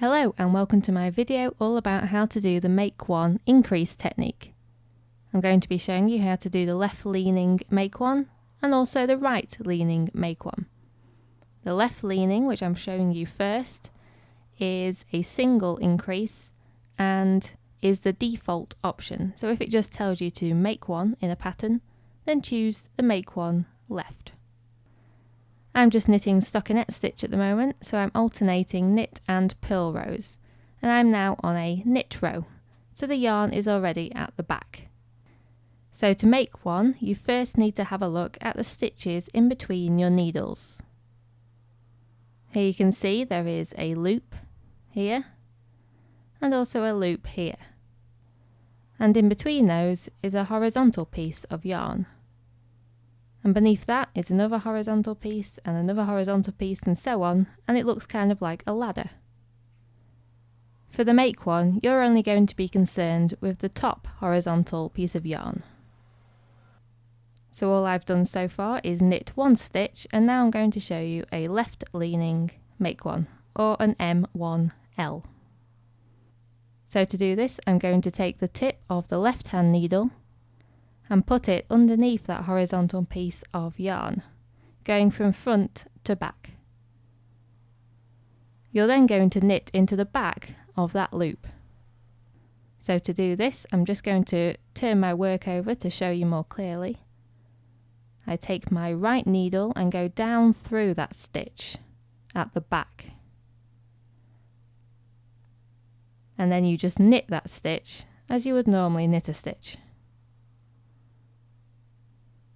Hello and welcome to my video all about how to do the make one increase technique. I'm going to be showing you how to do the left leaning make one and also the right leaning make one. The left leaning, which I'm showing you first, is a single increase and is the default option. So if it just tells you to make one in a pattern, then choose the make one left. I'm just knitting stockinette stitch at the moment, so I'm alternating knit and purl rows, and I'm now on a knit row, so the yarn is already at the back. So to make one, you first need to have a look at the stitches in between your needles. Here you can see there is a loop here, and also a loop here. And in between those is a horizontal piece of yarn. And beneath that is another horizontal piece and another horizontal piece and so on, and it looks kind of like a ladder. For the make one, you're only going to be concerned with the top horizontal piece of yarn. So all I've done so far is knit one stitch, and now I'm going to show you a left leaning make one, or an M1L. So to do this, I'm going to take the tip of the left hand needle and put it underneath that horizontal piece of yarn, going from front to back. You're then going to knit into the back of that loop. So to do this, I'm just going to turn my work over to show you more clearly. I take my right needle and go down through that stitch at the back. And then you just knit that stitch as you would normally knit a stitch.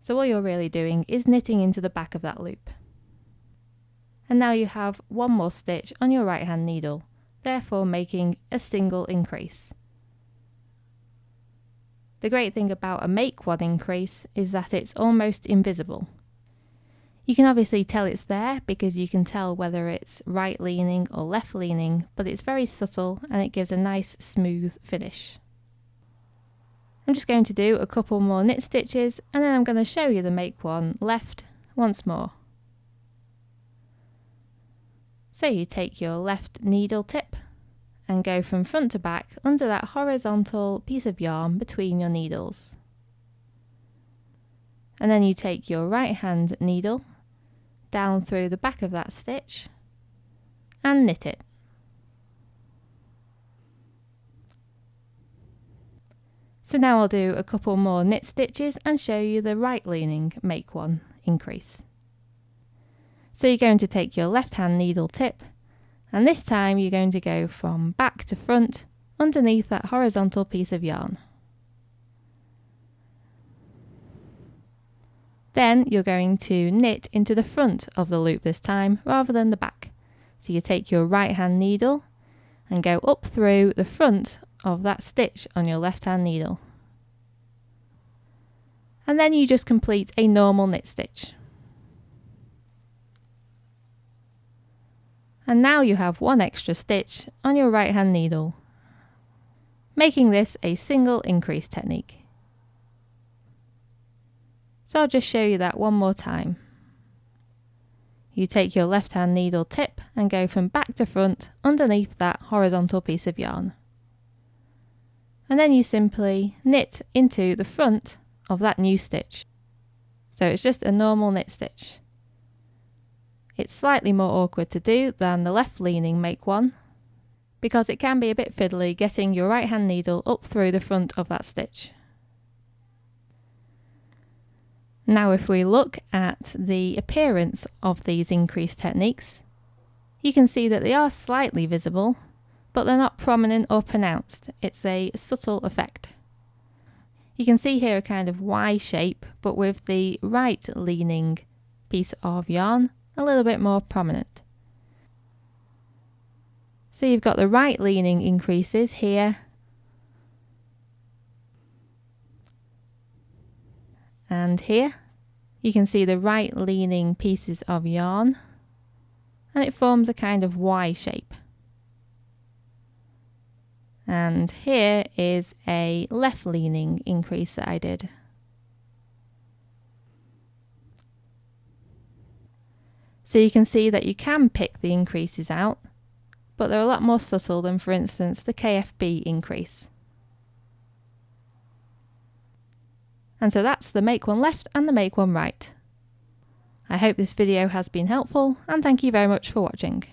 So all you're really doing is knitting into the back of that loop. And now you have one more stitch on your right hand needle, therefore making a single increase. The great thing about a make one increase is that it's almost invisible. You can obviously tell it's there because you can tell whether it's right leaning or left leaning, but it's very subtle and it gives a nice smooth finish. I'm just going to do a couple more knit stitches and then I'm going to show you the make one left once more. So you take your left needle tip and go from front to back under that horizontal piece of yarn between your needles. And then you take your right hand needle down through the back of that stitch and knit it. So now I'll do a couple more knit stitches and show you the right leaning make one increase. So you're going to take your left hand needle tip, and this time you're going to go from back to front underneath that horizontal piece of yarn. Then you're going to knit into the front of the loop this time rather than the back. So you take your right hand needle and go up through the front of that stitch on your left hand needle. And then you just complete a normal knit stitch. And now you have one extra stitch on your right hand needle, making this a single increase technique. So I'll just show you that one more time. You take your left hand needle tip and go from back to front underneath that horizontal piece of yarn. And then you simply knit into the front of that new stitch. So it's just a normal knit stitch. It's slightly more awkward to do than the left leaning make one, because it can be a bit fiddly getting your right hand needle up through the front of that stitch. Now if we look at the appearance of these increase techniques, you can see that they are slightly visible, but they're not prominent or pronounced. It's a subtle effect. You can see here a kind of Y shape, but with the right leaning piece of yarn a little bit more prominent. So you've got the right leaning increases here and here. You can see the right leaning pieces of yarn and it forms a kind of Y shape. And here is a left leaning increase that I did. So you can see that you can pick the increases out, but they're a lot more subtle than, for instance, the KFB increase. And so that's the make one left and the make one right. I hope this video has been helpful, and thank you very much for watching.